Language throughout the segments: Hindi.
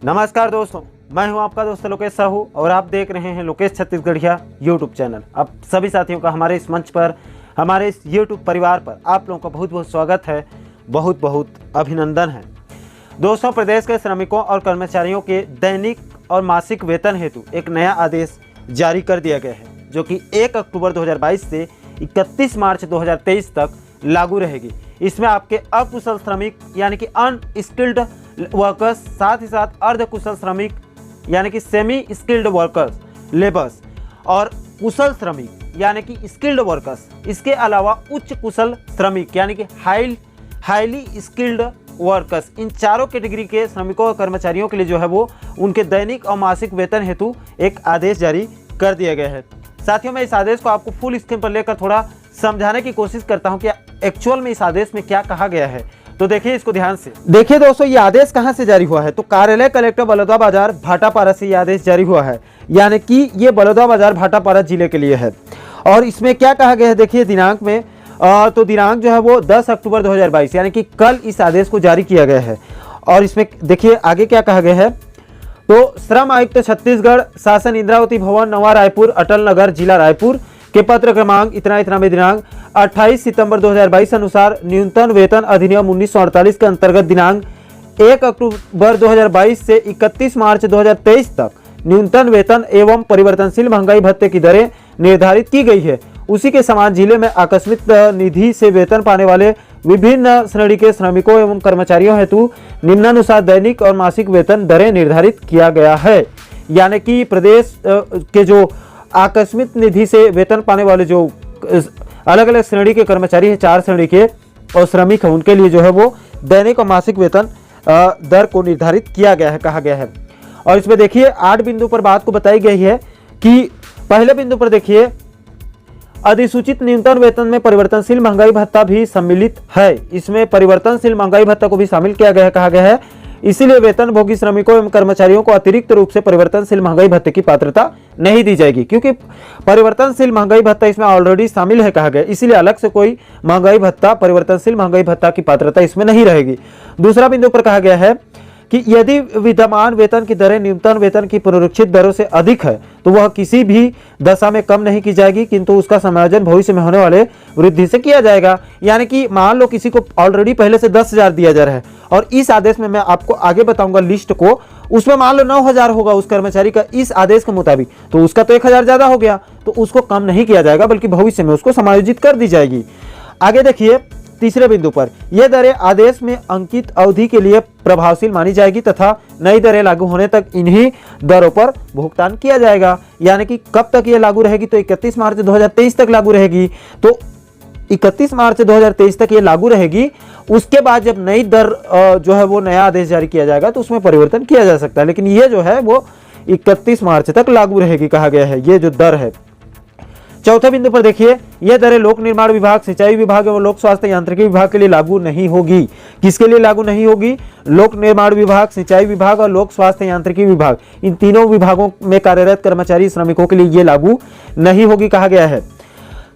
नमस्कार दोस्तों, मैं हूं आपका दोस्त लोकेश साहू और आप देख रहे हैं लोकेश छत्तीसगढ़िया यूट्यूब चैनल। अब सभी साथियों का हमारे इस मंच पर, हमारे इस यूट्यूब परिवार पर आप लोगों का बहुत बहुत स्वागत है, बहुत बहुत अभिनंदन है। दोस्तों, प्रदेश के श्रमिकों और कर्मचारियों के दैनिक और मासिक वेतन हेतु एक नया आदेश जारी कर दिया गया है, जो कि 1 अक्टूबर 2022 से 31 मार्च 2023 तक लागू रहेगी। इसमें आपके अकुशल श्रमिक यानी कि अनस्किल्ड वर्कर्स, साथ ही साथ अर्धकुशल श्रमिक यानी कि सेमी स्किल्ड वर्कर्स लेबर्स और कुशल श्रमिक यानी कि स्किल्ड वर्कर्स, इसके अलावा उच्च कुशल श्रमिक यानी कि हाईली स्किल्ड वर्कर्स, इन चारों कैटेगरी के श्रमिकों और कर्मचारियों के लिए जो है वो उनके दैनिक और मासिक वेतन हेतु एक आदेश जारी कर दिया गया है। साथियों, मैं इस आदेश को आपको फुल स्क्रीन पर लेकर थोड़ा समझाने की कोशिश करता हूं कि एक्चुअल में इस आदेश में क्या कहा गया है। तो देखिए इसको ध्यान से। देखिए दोस्तों, ये आदेश कहां से जारी हुआ है, तो कार्यालय कलेक्टर बलौदाबाजार भाटापारा से ये आदेश जारी हुआ है, यानी कि ये बलौदाबाजार भाटापारा जिले के लिए है। और इसमें क्या कहा गया है, देखिए दिनांक में तो दिनांक जो है वो 10 अक्टूबर 2022 यानी कि कल इस आदेश को जारी किया गया है। और इसमें देखिए आगे क्या कहा गया है, तो श्रम आयुक्त छत्तीसगढ़ शासन, इंद्रावती भवन, नवा रायपुर, अटल नगर, जिला रायपुर के पत्र क्रमांक इतना में दिनांक 28 सितंबर 2022 अनुसार न्यूनतम वेतन अधिनियम 1948 के अंतर्गत दिनांक 1 अक्टूबर 2022 से 31 मार्च 2023 तक न्यूनतम वेतन एवं परिवर्तनशील महंगाई भत्ते की दरें निर्धारित की गई है। उसी के समान जिले में आकस्मिक निधि से वेतन पाने वाले विभिन्न श्रेणी के श्रमिकों एवं कर्मचारियों हेतु निम्नानुसार दैनिक और मासिक वेतन दरें निर्धारित किया गया है। यानी कि प्रदेश के जो आकस्मिक निधि से वेतन पाने वाले जो अलग अलग श्रेणी के कर्मचारी हैं, 4 श्रेणी के और श्रमिक हैं, उनके लिए जो है वो दैनिक और मासिक वेतन दर को निर्धारित किया गया है, कहा गया है। और इसमें देखिए 8 बिंदु पर बात को बताई गई है कि पहले बिंदु पर देखिए अधिसूचित न्यूनतम वेतन में परिवर्तनशील महंगाई भत्ता भी सम्मिलित है। इसमें परिवर्तनशील महंगाई भत्ता को भी शामिल किया गया है, कहा गया है। इसीलिए वेतन भोगी श्रमिकों एवं कर्मचारियों को अतिरिक्त रूप से परिवर्तनशील महंगाई भत्ते की पात्रता नहीं दी जाएगी, क्योंकि परिवर्तनशील महंगाई भत्ता इसमें ऑलरेडी शामिल है, कहा गया। इसीलिए अलग से कोई महंगाई भत्ता, परिवर्तनशील महंगाई भत्ता की पात्रता इसमें नहीं रहेगी। दूसरा बिंदु पर कहा गया है कि यदि विद्यमान वेतन की दरें न्यूनतम वेतन की पुनरीक्षित दरों से अधिक है तो वह किसी भी दशा में कम नहीं की जाएगी, किंतु उसका समायोजन भविष्य में होने वाले वृद्धि से किया जाएगा। यानी कि मान लो किसी को ऑलरेडी पहले से 10,000 दिया जा रहा है और इस आदेश में मैं आपको आगे बताऊंगा लिस्ट को, उसमें मान लो 9,000 होगा उस कर्मचारी का इस आदेश के मुताबिक, तो उसका तो 1,000 ज्यादा हो गया, तो उसको कम नहीं किया जाएगा बल्कि भविष्य में उसको समायोजित कर दी जाएगी। आगे देखिए तीसरे बिंदु पर, यह दरें आदेश में अंकित अवधि के लिए प्रभावशील मानी जाएगी तथा नई दरें लागू होने तक इन्हीं दरों पर भुगतान किया जाएगा। यानी कि कब तक ये लागू रहेगी, तो 31 मार्च 2023 तक लागू रहेगी। तो 31 मार्च 2023 तक ये लागू रहेगी। उसके बाद जब नई दर जो है वो नया आदेश जारी किया जाएगा तो उसमें परिवर्तन किया जा सकता है, लेकिन ये जो है वो 31 मार्च तक लागू रहेगी, कहा गया है, ये जो दर है। चौथे बिंदु पर देखिए, यह दरें लोक निर्माण विभाग, सिंचाई विभाग एवं लोक स्वास्थ्य यांत्रिकी विभाग के लिए लागू नहीं होगी। किसके लिए लागू नहीं होगी? लोक निर्माण विभाग, सिंचाई विभाग और लोक स्वास्थ्य यांत्रिकी विभाग, इन तीनों विभागों में कार्यरत कर्मचारी श्रमिकों के लिए ये लागू नहीं होगी, कहा गया है।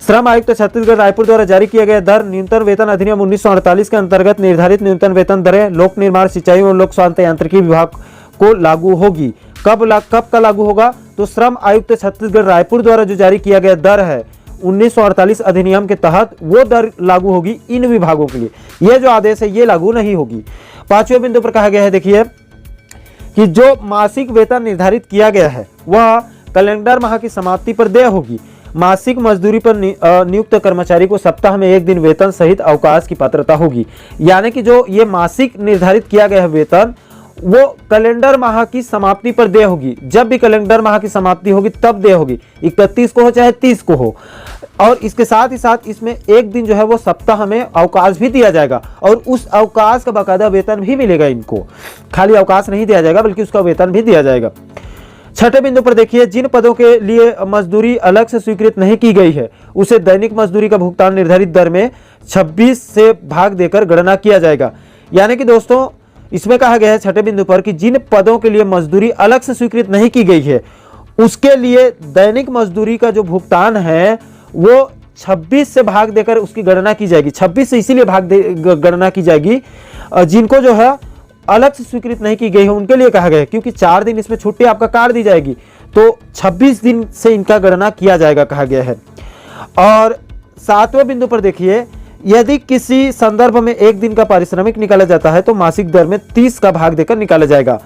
श्रम आयुक्त छत्तीसगढ़ रायपुर द्वारा जारी किया गया दर न्यूनतम वेतन अधिनियम 1948 के अंतर्गत निर्धारित न्यूनतम वेतन दरें लोक निर्माण, सिंचाई एवं लोक स्वास्थ्य यांत्रिकी विभाग को लागू होगी। कब का लागू होगा? तो श्रम आयुक्त छत्तीसगढ़ रायपुर द्वारा जो जारी किया गया दर है 1948 अधिनियम के तहत, वो दर लागू होगी इन विभागों के लिए। ये जो आदेश है ये लागू नहीं होगी। 5वें बिंदु पर कहा गया है, देखिए कि जो मासिक वेतन निर्धारित किया गया है वह कैलेंडर माह की समाप्ति पर देय होगी। मासिक मजदूरी पर नियुक्त कर्मचारी को सप्ताह में 1 दिन वेतन सहित अवकाश की पात्रता होगी। यानी कि जो ये मासिक निर्धारित किया गया है वेतन, वो कैलेंडर माह की समाप्ति पर देय होगी। जब भी कैलेंडर माह की समाप्ति होगी तब देय होगी, 31 को हो चाहे 30 को हो। और इसके साथ ही साथ इसमें 1 दिन जो है वो सप्ताह में अवकाश भी दिया जाएगा और उस अवकाश का बाकायदा वेतन भी मिलेगा इनको। खाली अवकाश नहीं दिया जाएगा बल्कि उसका वेतन भी दिया जाएगा। 6ठे बिंदु पर देखिए, जिन पदों के लिए मजदूरी अलग से स्वीकृत नहीं की गई है उसे दैनिक मजदूरी का भुगतान निर्धारित दर में 26 से भाग देकर गणना किया जाएगा। यानी कि दोस्तों इसमें कहा गया है 6ठे बिंदु पर कि जिन पदों के लिए मजदूरी अलग से स्वीकृत नहीं की गई है उसके लिए दैनिक मजदूरी का जो भुगतान है वो 26 से भाग देकर उसकी गणना की जाएगी। 26 से इसीलिए गणना की जाएगी जिनको जो है अलग से स्वीकृत नहीं की गई है उनके लिए कहा गया है, क्योंकि 4 दिन इसमें छुट्टी आपका काट दी जाएगी, तो 26 दिन से इनका गणना किया जाएगा कहा गया है। और 7वें बिंदु पर देखिए, यदि किसी संदर्भ में 1 दिन का पारिश्रमिक निकाला जाता है तो मासिक दर में 30 का भाग देकर निकाला जाएगा।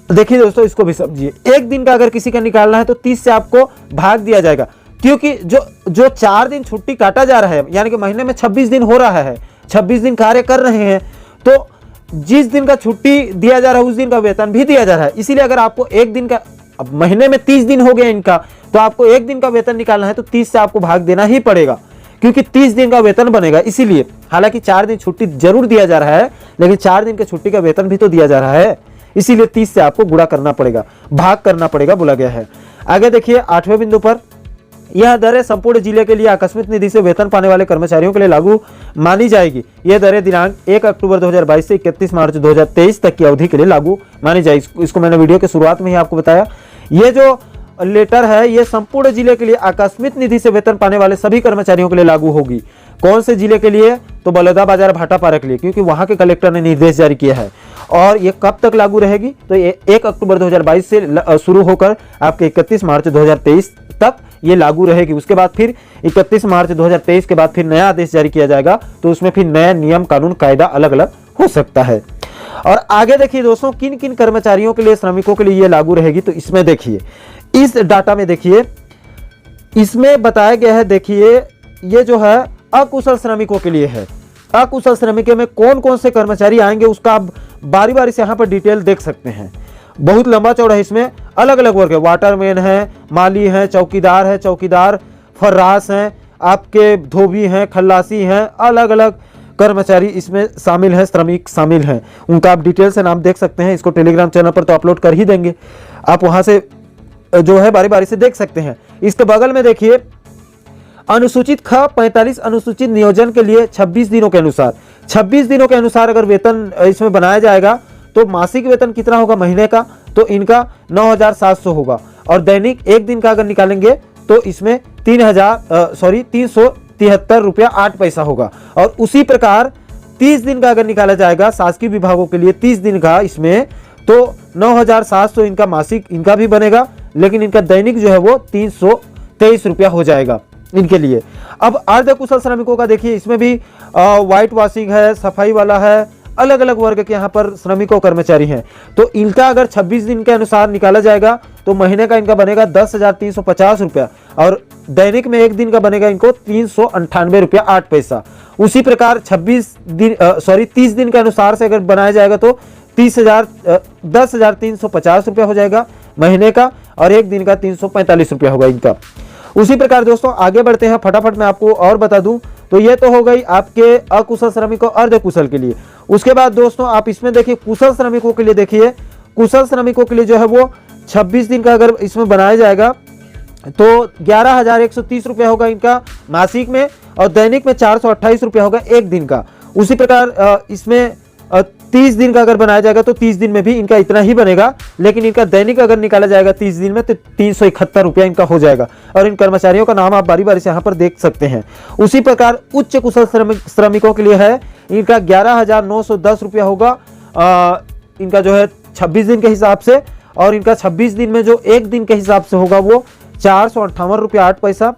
देखिए दोस्तों, इसको भी समझिए, 1 दिन का अगर किसी का निकालना है तो 30 से आपको भाग दिया जाएगा, क्योंकि जो 4 दिन छुट्टी काटा जा रहा है, यानी कि महीने में 26 दिन हो रहा है, 26 दिन कार्य कर रहे हैं, तो जिस दिन का छुट्टी दिया जा रहा है उस दिन का वेतन भी दिया जा रहा है। इसीलिए अगर आपको 1 दिन का, अब महीने में 30 दिन हो गए इनका, तो आपको 1 दिन का वेतन निकालना है तो 30 से आपको भाग देना ही पड़ेगा, क्योंकि 30 दिन का वेतन बनेगा। इसीलिए हालांकि 4 दिन छुट्टी जरूर दिया जा रहा है, लेकिन 4 दिन के छुट्टी का वेतन भी तो दिया जा रहा है, इसीलिए 30 से आपको गुणा करना पड़ेगा, भाग करना पड़ेगा बोला गया है। आगे देखिए 8वें बिंदु पर, यह दरें संपूर्ण जिले के लिए आकस्मिक निधि से वेतन पाने वाले कर्मचारियों के लिए लागू मानी जाएगी। यह दरें दिनांक 1 अक्टूबर 2022 से 31 मार्च 2023 तक की अवधि के लिए लागू मानी जाएगी। इसको मैंने वीडियो के शुरुआत में ही आपको बताया। ये जो लेटर है ये संपूर्ण जिले के लिए आकस्मिक निधि से वेतन पाने वाले सभी कर्मचारियों के लिए लागू होगी। कौन से जिले के लिए? तो बलौदाबाजार भाटापारा के लिए, क्योंकि वहां के कलेक्टर ने निर्देश जारी किया है। और ये कब तक लागू रहेगी? तो ये 1 अक्टूबर 2022 से शुरू होकर आपके 31 मार्च 2023 तक ये लागू रहेगी। उसके बाद फिर 31 मार्च 2023 के बाद फिर नया आदेश जारी किया जाएगा, तो उसमें फिर नया नियम कानून कायदा अलग अलग हो सकता है। और आगे देखिए दोस्तों, किन किन कर्मचारियों के लिए, श्रमिकों के लिए ये लागू रहेगी, तो इसमें देखिए, इस डाटा में देखिए, इसमें बताया गया है। देखिए ये जो है अकुशल श्रमिकों के लिए है। अकुशल श्रमिकों में कौन कौन से कर्मचारी आएंगे उसका आप बारी बारी से यहाँ पर डिटेल देख सकते हैं। बहुत लंबा चौड़ा है, इसमें अलग अलग वर्ग है, वाटरमैन है, माली है, चौकीदार फर्रास हैं, आपके धोबी हैं, खल्लासी हैं, अलग अलग कर्मचारी इसमें शामिल हैं, श्रमिक शामिल हैं। उनका आप डिटेल से नाम देख सकते हैं। इसको टेलीग्राम चैनल पर तो अपलोड कर ही देंगे, आप वहां से जो है बारी बारी से देख सकते हैं। इसके बगल में देखिए अनुसूचित ख 45 अनुसूचित नियोजन के लिए 26 दिनों के अनुसार, 26 दिनों के अनुसार अगर वेतन इसमें बनाया जाएगा तो मासिक वेतन कितना होगा महीने का? तो इनका 9700 होगा। और दैनिक 1 दिन का अगर निकालेंगे तो इसमें 373 रुपया 8 पैसा होगा। और उसी प्रकार 30 दिन का अगर निकाला जाएगा शासकीय विभागों के लिए 30 दिन का, इसमें तो 9700 इनका मासिक इनका भी बनेगा, लेकिन इनका दैनिक जो है वो 323 रुपया हो जाएगा इनके लिए। अब अर्ध कुशल श्रमिकों का देखिए, इसमें भी व्हाइट वॉशिंग है, सफाई वाला है, अलग अलग वर्ग के यहाँ पर श्रमिकों कर्मचारी हैं। तो इनका अगर 26 दिन के अनुसार निकाला जाएगा तो महीने का इनका बनेगा 10,350 रुपया, और दैनिक में 1 दिन का बनेगा इनको 398 रुपया 8 पैसा। उसी प्रकार 30 दिन के अनुसार से अगर बनाया जाएगा तो 10,350 रुपया हो जाएगा महीने का, और 1 दिन का 345 रुपया होगा इनका। उसी प्रकार दोस्तों आगे बढ़ते हैं, फटाफट मैं आपको और बता दूं, तो ये तो हो गई आपके अकुशल श्रमिकों अर्ध कुशल के लिए। उसके बाद दोस्तों आप इसमें देखिए कुशल श्रमिकों के लिए, देखिए कुशल श्रमिकों के लिए जो है वो 26 दिन का अगर इसमें बनाया जाएगा तो 11,130 रुपया होगा इनका मासिक में, और दैनिक में 428 रुपया होगा 1 दिन का। उसी प्रकार इसमें 30 दिन का अगर बनाया जाएगा तो 30 दिन में भी इनका इतना ही बनेगा, लेकिन इनका दैनिक अगर निकाला जाएगा 30 दिन में तो 371 रुपया इनका हो जाएगा। और इन कर्मचारियों का नाम आप बारी बारी से यहाँ पर देख सकते हैं। उसी प्रकार उच्च कुशल श्रमिकों के लिए है, इनका 11,910 रुपया होगा इनका जो है 26 दिन के हिसाब से, और इनका 26 दिन में जो 1 दिन के हिसाब से होगा वो 458 रुपया 8 पैसा,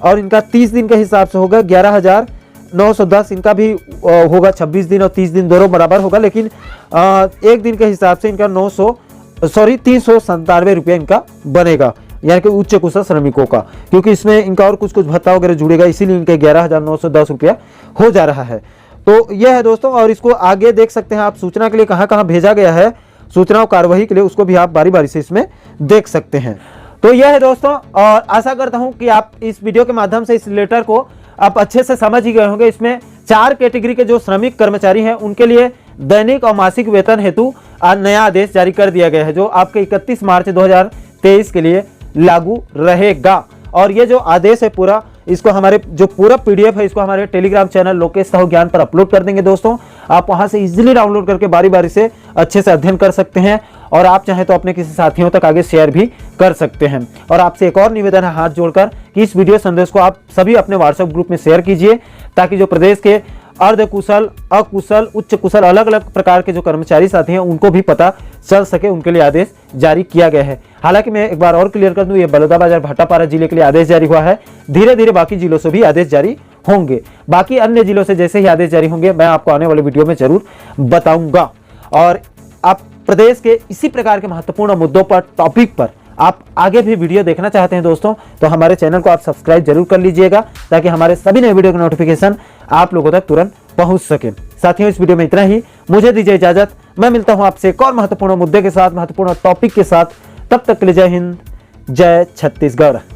और इनका 30 दिन के हिसाब से होगा 11,910। इनका भी होगा 26 दिन और 30 दिन दोनों बराबर होगा, लेकिन 1 दिन के हिसाब से इनका 397 रुपया इनका बनेगा, यानी कि उच्च कुशल श्रमिकों का, क्योंकि इसमें इनका और कुछ भत्ता वगैरह जुड़ेगा, इसीलिए इनके 11,910 रुपया हो जा रहा है। तो यह है दोस्तों, और इसको आगे देख सकते हैं आप, सूचना के लिए कहाँ कहाँ भेजा गया है, सूचना और कार्यवाही के लिए, उसको भी आप बारी बारी से इसमें देख सकते हैं। तो यह है दोस्तों, और आशा करता हूं कि आप इस वीडियो के माध्यम से इस लेटर को आप अच्छे से समझ ही गए होंगे। इसमें 4 कैटेगरी के जो श्रमिक कर्मचारी हैं उनके लिए दैनिक और मासिक वेतन हेतु आज नया आदेश जारी कर दिया गया है, जो आपके 31 मार्च 2023 के लिए लागू रहेगा। और ये जो आदेश है पूरा, इसको हमारे जो पूरा PDF है इसको हमारे टेलीग्राम चैनल लोकेश साहू ज्ञान पर अपलोड कर देंगे दोस्तों। आप वहां से इजीली डाउनलोड करके बारी बारी से अच्छे से अध्ययन कर सकते हैं, और आप चाहें तो अपने किसी साथियों तक आगे शेयर भी कर सकते हैं। और आपसे एक और निवेदन है हाथ जोड़कर कि इस वीडियो संदेश को आप सभी अपने व्हाट्सएप ग्रुप में शेयर कीजिए, ताकि जो प्रदेश के अर्धकुशल, अकुशल, उच्च कुशल, अलग अलग प्रकार के जो कर्मचारी साथी हैं उनको भी पता चल सके, उनके लिए आदेश जारी किया गया है। हालांकि मैं एक बार और क्लियर कर दूं, ये बलौदाबाजार भाटापारा जिले के लिए आदेश जारी हुआ है। धीरे धीरे बाकी जिलों से भी आदेश जारी होंगे। बाकी अन्य जिलों से जैसे ही आदेश जारी होंगे मैं आपको आने वाले वीडियो में जरूर बताऊंगा। और आप प्रदेश के इसी प्रकार के महत्वपूर्ण मुद्दों पर, टॉपिक पर आप आगे भी वीडियो देखना चाहते हैं दोस्तों, तो हमारे चैनल को आप सब्सक्राइब जरूर कर लीजिएगा, ताकि हमारे सभी नए वीडियो के नोटिफिकेशन आप लोगों तक तुरंत पहुंच सके। साथियों, इस वीडियो में इतना ही। मुझे दीजिए इजाजत। मैं मिलता हूं आपसे एक और महत्वपूर्ण मुद्दे के साथ, महत्वपूर्ण टॉपिक के साथ। तब तक के लिए जय हिंद, जय छत्तीसगढ़।